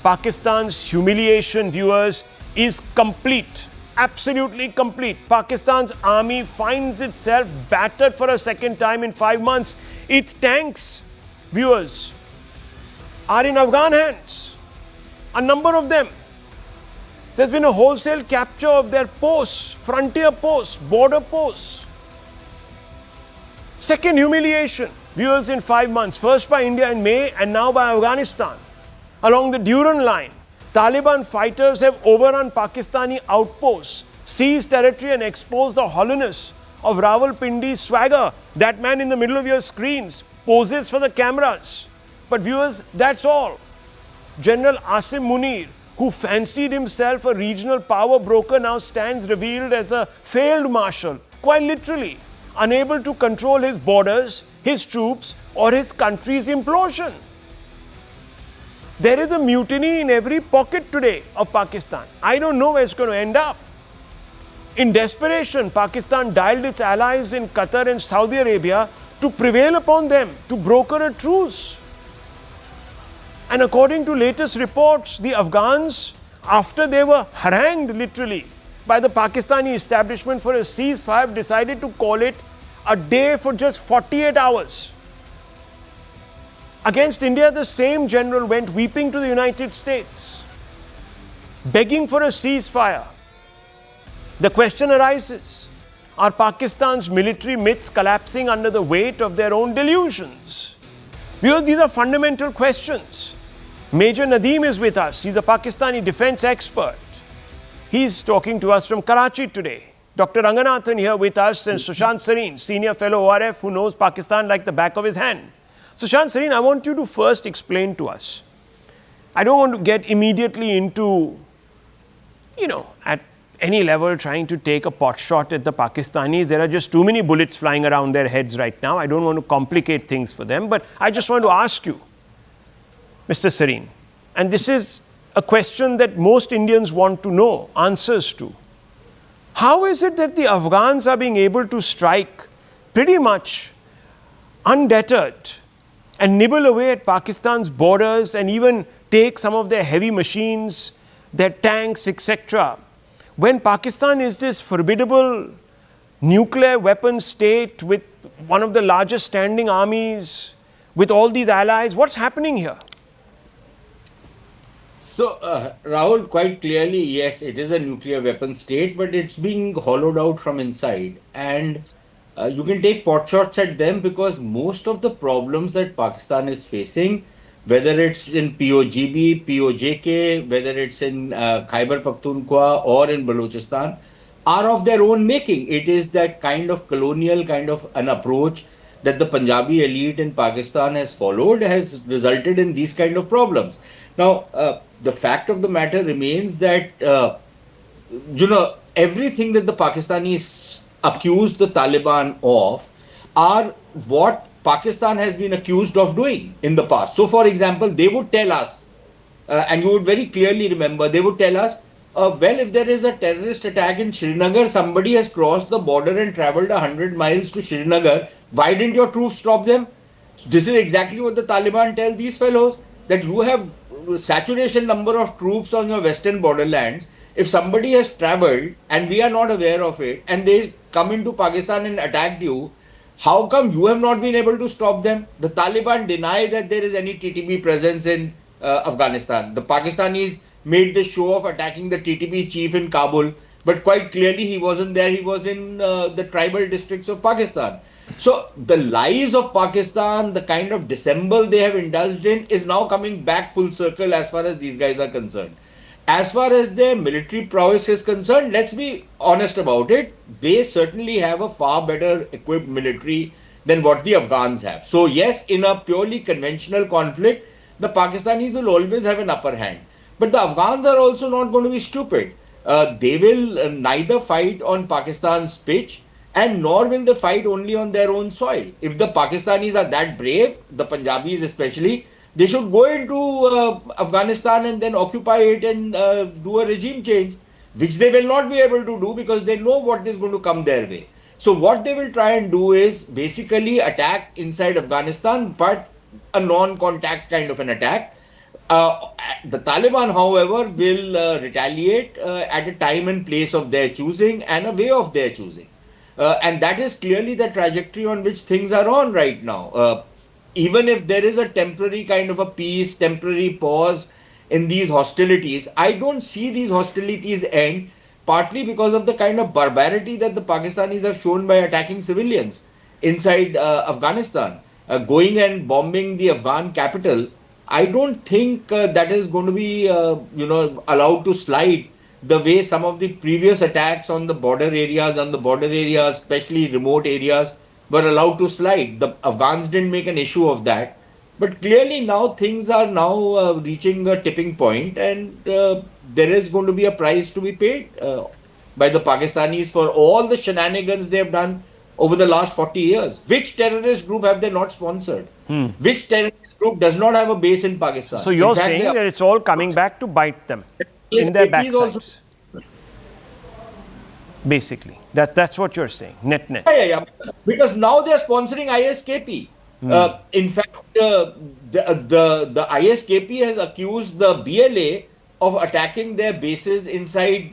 Pakistan's humiliation, viewers, is complete. Absolutely complete. Pakistan's army finds itself battered for a second time in 5 months. Its tanks, viewers, are in Afghan hands. A number of them. There's been a wholesale capture of their posts, frontier posts, border posts. Second humiliation, viewers, in 5 months. First by India in May and now by Afghanistan. Along the Durand line, Taliban fighters have overrun Pakistani outposts, seized territory and exposed the hollowness of Rawalpindi's swagger. That man in the middle of your screens poses for the cameras. But viewers, that's all. General Asim Munir, who fancied himself a regional power broker, now stands revealed as a failed marshal, quite literally, unable to control his borders, his troops, or his country's implosion. There is a mutiny in every pocket today of Pakistan. I don't know where it's going to end up. In desperation, Pakistan dialed its allies in Qatar and Saudi Arabia to prevail upon them to broker a truce. And according to latest reports, the Afghans, after they were harangued literally by the Pakistani establishment for a ceasefire, decided to call it a day for just 48 hours. Against India, the same general went weeping to the United States, begging for a ceasefire. The question arises, are Pakistan's military myths collapsing under the weight of their own delusions? Because these are fundamental questions. Major Nadeem is with us. He's a Pakistani defense expert. He's talking to us from Karachi today. Dr. Ranganathan here with us, and Sushant Sareen, senior fellow ORF who knows Pakistan like the back of his hand. Sushant Sareen, I want you to first explain to us. I don't want to get immediately into, at any level trying to take a pot shot at the Pakistanis. There are just too many bullets flying around their heads right now. I don't want to complicate things for them. But I just want to ask you, Mr. Sareen, and this is a question that most Indians want to know answers to. How is it that the Afghans are being able to strike pretty much undeterred and nibble away at Pakistan's borders and even take some of their heavy machines, their tanks, etc., when Pakistan is this formidable nuclear weapons state with one of the largest standing armies, with all these allies? What's happening here? So, Rahul, quite clearly, yes, it is a nuclear weapon state, but it's being hollowed out from inside. And you can take pot shots at them because most of the problems that Pakistan is facing, whether it's in POGB, POJK, whether it's in Khyber Pakhtunkhwa or in Balochistan, are of their own making. It is that kind of colonial kind of an approach that the Punjabi elite in Pakistan has followed has resulted in these kind of problems. Now, the fact of the matter remains that, everything that the Pakistanis accused the Taliban of are what Pakistan has been accused of doing in the past. So, for example, they would tell us, and you would very clearly remember, they would tell us, well, if there is a terrorist attack in Srinagar, somebody has crossed the border and traveled 100 miles to Srinagar, why didn't your troops stop them? So this is exactly what the Taliban tell these fellows, that you have saturation number of troops on your western borderlands. If somebody has traveled and we are not aware of it and they come into Pakistan and attacked you, how come you have not been able to stop them? The Taliban deny that there is any TTP presence in Afghanistan. The Pakistanis made the show of attacking the TTP chief in Kabul, but quite clearly he wasn't there. He was in the tribal districts of Pakistan. So the lies of Pakistan, the kind of dissemble they have indulged in, is now coming back full circle as far as these guys are concerned. As far as their military prowess is concerned, let's be honest about it. They certainly have a far better equipped military than what the Afghans have. So yes, in a purely conventional conflict, the Pakistanis will always have an upper hand. But the Afghans are also not going to be stupid. They will neither fight on Pakistan's pitch and nor will they fight only on their own soil. If the Pakistanis are that brave, the Punjabis especially, they should go into Afghanistan and then occupy it and do a regime change, which they will not be able to do because they know what is going to come their way. So what they will try and do is basically attack inside Afghanistan, but a non-contact kind of an attack. The Taliban, however, will retaliate at a time and place of their choosing and a way of their choosing. And that is clearly the trajectory on which things are on right now. Even if there is a temporary kind of a peace, temporary pause in these hostilities, I don't see these hostilities end, partly because of the kind of barbarity that the Pakistanis have shown by attacking civilians inside Afghanistan, going and bombing the Afghan capital. I don't think that is going to be, allowed to slide the way some of the previous attacks on the border areas, especially remote areas, were allowed to slide. The Afghans didn't make an issue of that. But clearly now things are now reaching a tipping point, and there is going to be a price to be paid by the Pakistanis for all the shenanigans they have done over the last 40 years. Which terrorist group have they not sponsored? Which terrorist group does not have a base in Pakistan? So you're saying that it's all coming back to bite them in their backsides. Basically, that's what you're saying. Net. Yeah. Because now they're sponsoring ISKP. In fact, the ISKP has accused the BLA of attacking their bases inside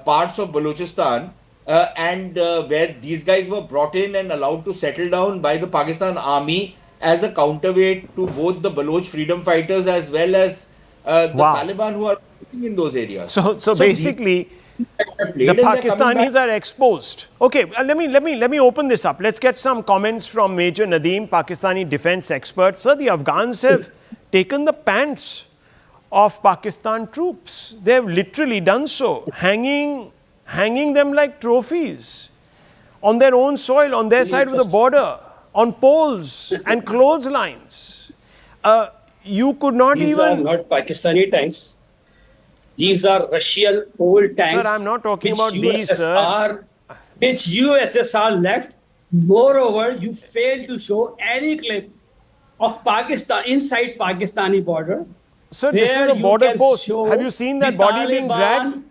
parts of Balochistan, and where these guys were brought in and allowed to settle down by the Pakistan army as a counterweight to both the Baloch freedom fighters as well as the Taliban who are in those areas. So basically, the Pakistanis are exposed. Okay, let me open this up. Let's get some comments from Major Nadeem, Pakistani defense expert. Sir, the Afghans have taken the pants of Pakistan troops. They have literally done so, hanging them like trophies on their own soil, on their side of the border, on poles and clotheslines. You could not These even... are not Pakistani tanks. These are Russian old tanks. Sir, I'm not talking about these, sir. Which USSR left. Moreover, you failed to show any clip of Pakistan inside Pakistani border. Sir, this is a border post. Have you seen that body being dragged?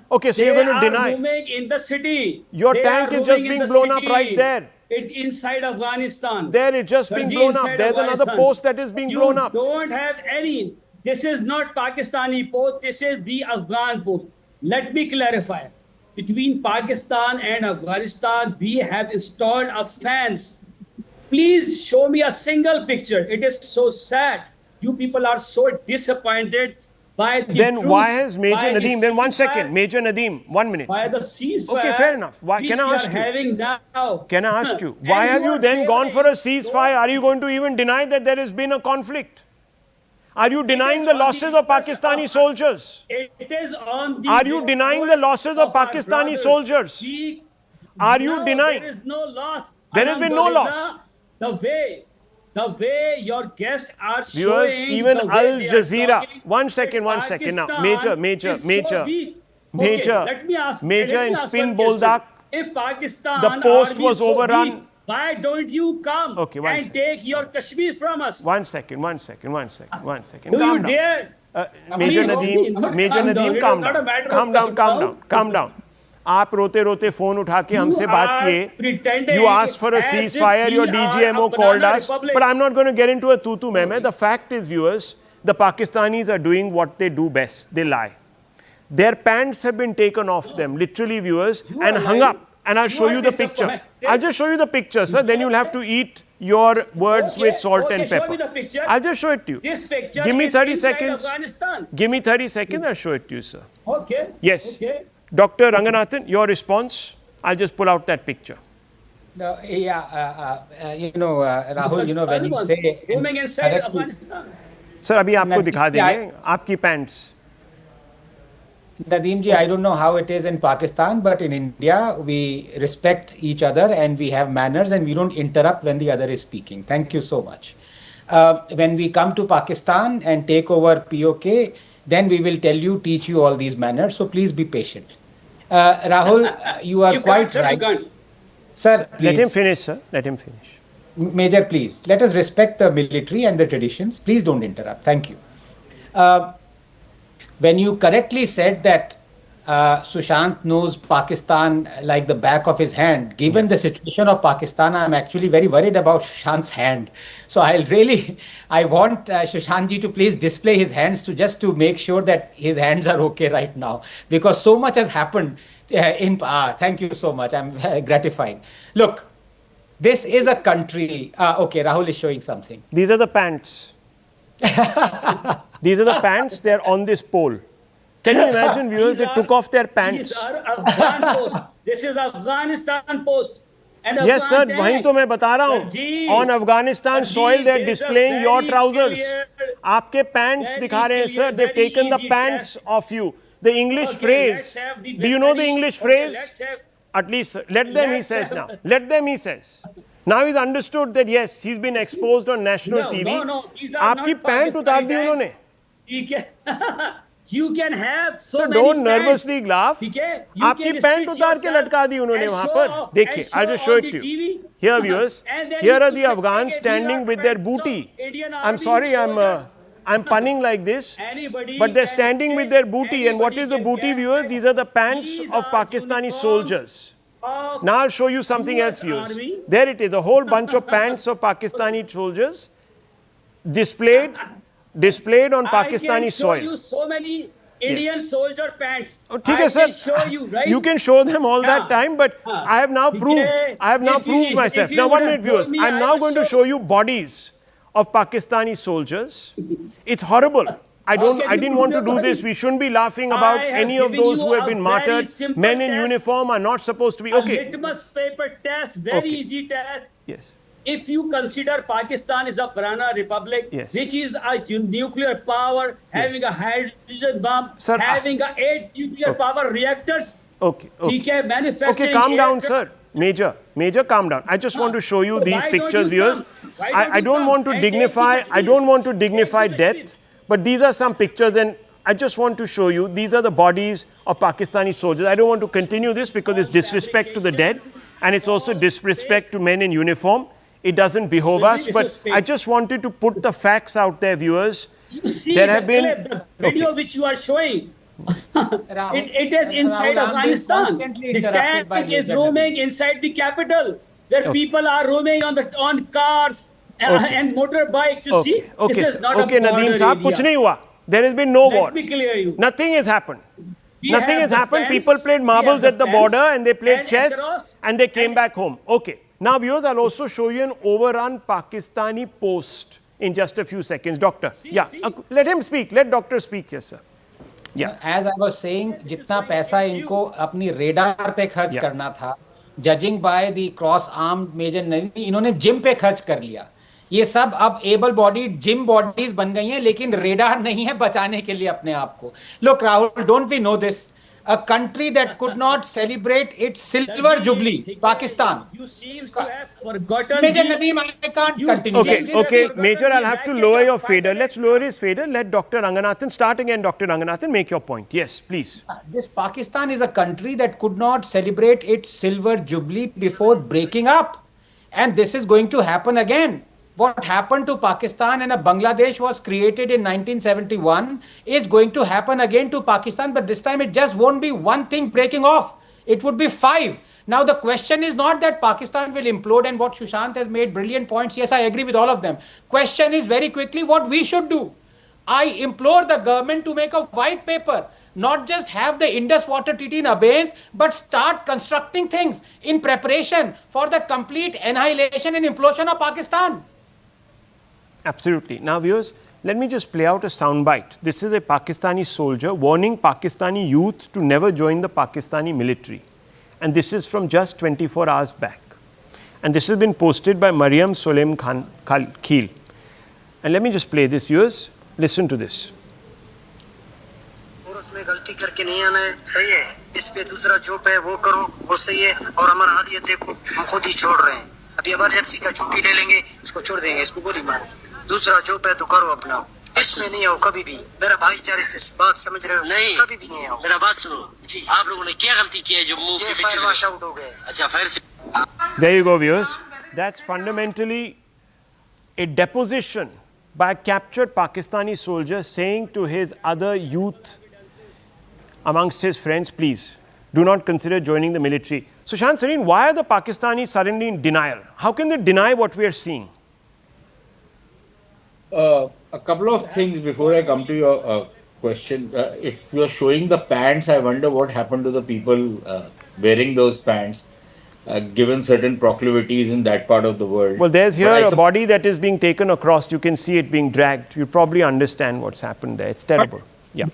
Okay, so you're going to deny. They are moving in the city. Your tank is just being blown up right there. Inside Afghanistan. There, it's just being blown up. There's another post that is being blown up. You don't have any. This is not Pakistani post. This is the Afghan post. Let me clarify. Between Pakistan and Afghanistan, we have installed a fence. Please show me a single picture. It is so sad. You people are so disappointed by the Then truth, why has Major Nadeem, then 1 second, Major Nadeem, 1 minute. By the ceasefire. Okay, fair enough. Why, can I ask you? Having now. Can I ask you, why have you then gone for a ceasefire? Are you going to even deny that there has been a conflict? Are you denying the losses of Pakistani soldiers? It is on the... Are you denying the losses of Pakistani soldiers? Are you denying? There is no loss. There has been no loss. The way your guests are Viewers, showing... even Al Jazeera. 1 second now. Major in Spin Boldak. If Pakistan... The post was overrun. Why don't you come and take your Kashmir from us? 1 second. Do you dare? Major Nadeem, calm down. आप रोते रोते phone उठा के हमसे बात किए. You asked for a ceasefire, your DGMO called us. But I'm not going to get into a tutu meme. The fact is, viewers, the Pakistanis are doing what they do best. They lie. Their pants have been taken off them, literally, viewers, and hung up. And I'll show you the picture. I'll just show you the picture, sir. Then you'll have to eat your words with salt and pepper. Show me the picture. I'll just show it to you. This picture Give me 30 is seconds. Afghanistan. Give me 30 seconds. I'll show it to you, sir. Okay. Yes. Okay. Dr. Ranganathan, your response? I'll just pull out that picture. No, Rahul, when you say... Roaming inside Afghanistan. Sir, अभी आपको दिखा देंगे आपकी pants. Nadeem ji, I don't know how it is in Pakistan, but in India, we respect each other and we have manners and we don't interrupt when the other is speaking. Thank you so much. When we come to Pakistan and take over POK, then we will teach you all these manners. So please be patient. Rahul, you are quite right. Sir, please. Let him finish, sir. Let him finish. Major, please. Let us respect the military and the traditions. Please don't interrupt. Thank you. When you correctly said that Sushant knows Pakistan like the back of his hand. Given the situation of Pakistan, I'm actually very worried about Sushant's hand. So I want Sushant to please display his hands to make sure that his hands are okay right now, because so much has happened. Thank you so much. I'm gratified. Look, this is a country. Okay, Rahul is showing something. These are the pants. These are the pants. They're on this pole. Can you imagine, viewers, they took off their pants? These are Afghan post. This is Afghanistan post. And Yes, sir. Afghan वहीं tanks. तो मैं बता रहा हूँ. Sir, On Afghanistan soil, they're there is a displaying your very trousers. clear- आपके pants very दिखा रहे हैं, clear, sir. They've very taken the easy pants test. off you. The English Okay, phrase. let's have the Do you know the very- English okay, phrase? let's have- At least, let them, he let's says have- now. Let them, he says. Now he's understood that yes, he's been exposed on national No, TV. no, these are आपकी not pant Pakistani उतार दी tanks. उन्होंने. You can have so So many don't pants. nervously laugh. ठीक है? You आपकी can pant stitch उतार के yourself लटका दी उन्होंने and वहां show- पर. देखिए, and I'll just show on it the to you. TV. Here, viewers. And then Here you are the say, Afghans okay, standing these are with their pants of booty. Indian I'm Army sorry, soldiers. I'm punning like this. Anybody But they're can standing with stitch, their booty. And what anybody is the can booty, get viewers? that. These are the pants These of are Pakistani uniforms soldiers. of Now I'll show you something US else, viewers. Army. There it is, a whole bunch of pants of Pakistani soldiers displayed on Pakistani I can show soil. you so many Indian Yes. soldier pants. ठीक I है can sir. show you, right? You can show them all that Yeah. time, but हाँ. I have now ठीक proved. है. I have now If you- proved if myself. you Now, would one have minute, viewers. told me, I'm I now would going to show you bodies of Pakistani soldiers. It's horrible. I How can I you didn't prove want to your do body? this. We shouldn't be laughing about I have any of given those you who have a been very martyred. simple Men in test. uniform are not supposed to be. A Okay. litmus paper test, very Okay. easy test. Yes. If you consider Pakistan is a banana republic, Yes. which is a nuclear power, having a hydrogen bomb, Sir, having 8 nuclear power reactors, Okay. ठीक है, manufacturing. Okay, calm down, aircraft. sir. Major, calm down. I just want to show you So these why don't pictures, you viewers. come? Why don't I you don't come want to and take dignify. the I don't want to Take dignify the death. But these are some pictures, and I just want to show you. These are the bodies of Pakistani soldiers. I don't want to continue this because it's disrespect to the dead, and it's also disrespect to men in uniform. It doesn't behove Simply us. this But is fake. I just wanted to put the facts out there, viewers. You see There the have been- clip, the video Okay. which you are showing. Rahul, it is inside Rahul, I'm being Afghanistan. constantly The interrupted by tank is Major roaming inside the capital, where Okay. people are roaming on cars Okay. and motorbikes. You see, Okay, this is sir. not Okay, a border Nadeem Saab, kuch area. nahi hua. There has been no war. Let me clear you. Nothing has happened. We Nothing have has the happened. fence, People played we marbles have at the fence, border and they played and chess across- and they came back home. Okay. Now, viewers, I'll also show you an overrun Pakistani post in just a few seconds. Doctor, yeah, see. let him speak. Let doctor speak. Yes, sir. Yeah. As I was saying, जितना पैसा इनको अपनी radar पे खर्च Yeah. करना था, judging by the cross arm major Naveen, इन्होंने gym पे खर्च कर लिया. ये सब अब एबल बॉडीड जिम बॉडीज बन गई हैं, लेकिन रेडार नहीं है बचाने के लिए अपने आप को. Look, Rahul, don't we know this? A country that could not celebrate its silver jubilee, Pakistan. You seem to have forgotten. Major the- Nadeem, I can't You continue. Okay, seem to have okay. forgotten Major, I'll the have to package lower of your fader. fighter Let's lower his fader. Let Dr. Ranganathan start again. Dr. Ranganathan, make your point. Yes, please. This Pakistan is a country that could not celebrate its silver jubilee before breaking up. And this is going to happen again. What happened to Pakistan and Bangladesh was created in 1971 is going to happen again to Pakistan, but this time it just won't be one thing breaking off. It would be 5. Now the question is not that Pakistan will implode, and what Sushant has made brilliant points. Yes, I agree with all of them. Question is very quickly what we should do. I implore the government to make a white paper, not just have the Indus Water Treaty in abeyance, but start constructing things in preparation for the complete annihilation and implosion of Pakistan. Absolutely. Now, viewers, let me just play out a soundbite. This is a Pakistani soldier warning Pakistani youth to never join the Pakistani military. And this is from just 24 hours back. And this has been posted by Mariam Solem Kheel. And let me just play this, viewers. Listen to this. और उसमें गलती करके नहीं आना है, सही है. इस पे दूसरा जो पे वो करो, वो सही है. और हमारा हाल ये देखो, हम खुद ही छोड़ रहे हैं. अभी इमरजेंसी का छुट्टी ले लेंगे, इसको छोड़ देंगे, इसको गोली मार. दूसरा जो पे तो करो अपना. इसमें नहीं आओ कभी भी. मेरा भाईचारे से बात समझ रहे हो? नहीं, कभी भी नहीं आओ. मेरा बात सुनो जी. आप लोगों ने क्या गलती की है जो मुंह ये के फायर वॉश पीछे? आउट हो गए. अच्छा, फायर से There you go, viewers. That's fundamentally a deposition by a captured Pakistani soldier saying to his other youth amongst his friends, please do not consider joining the military. Sushant Sareen, why are the Pakistanis suddenly in denial? How can they deny what we are seeing? A couple of things before I come to your question. If you are showing the pants, I wonder what happened to the people wearing those pants, given certain proclivities in that part of the world. Well, there's here But a body that is being taken across. You can see it being dragged. You probably understand what's happened there. It's terrible. Yeah.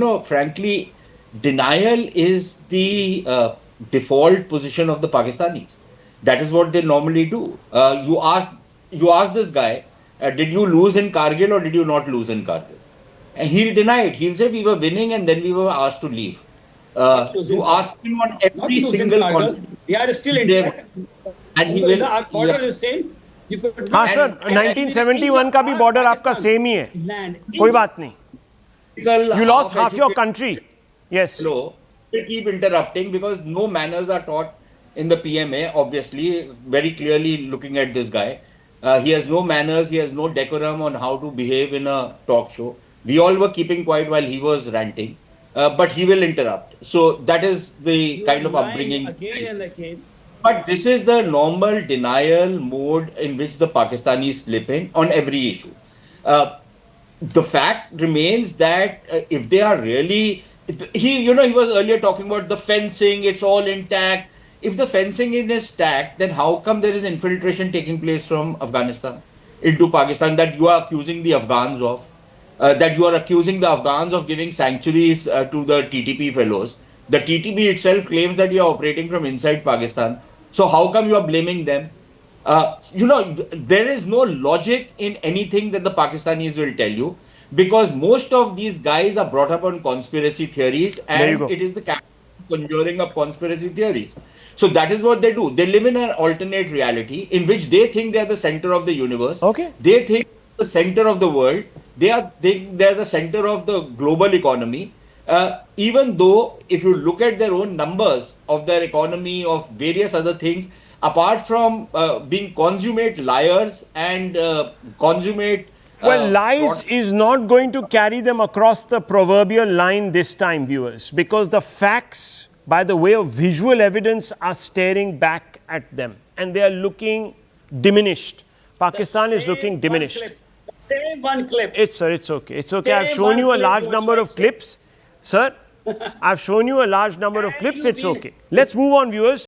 no, frankly, denial is the default position of the Pakistanis. That is what they normally do. You ask this guy, did you lose in Kargil or did you not lose in Kargil? And he'll deny it. He'll say we were winning and then we were asked to leave. You ask him on every single conflict. We are still in And he will. Our border is same. You could हाँ sir 1971 का भी border आपका same ही है कोई बात नहीं you lost half your country yes Hello. They keep interrupting because no manners are taught in the PMA, obviously, very clearly looking at this guy. He has no manners, he has no decorum on how to behave in a talk show. We all were keeping quiet while he was ranting, but he will interrupt. So that is the kind of upbringing. Again and again. But this is the normal denial mode in which the Pakistanis slip in on every issue. The fact remains that if they are really, he was earlier talking about the fencing, it's all intact. If the fencing is intact, then how come there is infiltration taking place from Afghanistan into Pakistan that you are accusing the Afghans of? That you are accusing the Afghans of giving sanctuaries to the TTP fellows. The TTP itself claims that you are operating from inside Pakistan. So how come you are blaming them? There is no logic in anything that the Pakistanis will tell you because most of these guys are brought up on conspiracy theories and it is the conjuring up conspiracy theories. So that is what they do. They live in an alternate reality in which they think they are the center of the universe. Okay. They think the center of the world. They are the center of the global economy. Even though if you look at their own numbers of their economy, of various other things, apart from being consummate liars and consummate... well, lies is not going to carry them across the proverbial line this time, viewers, because the facts, by the way of visual evidence, are staring back at them and they are looking diminished. Pakistan is looking diminished. Same one clip. It's okay. It's okay. I've shown you a large number of clips. Sir, I've shown you a large number of clips. It's okay. Let's move on, viewers.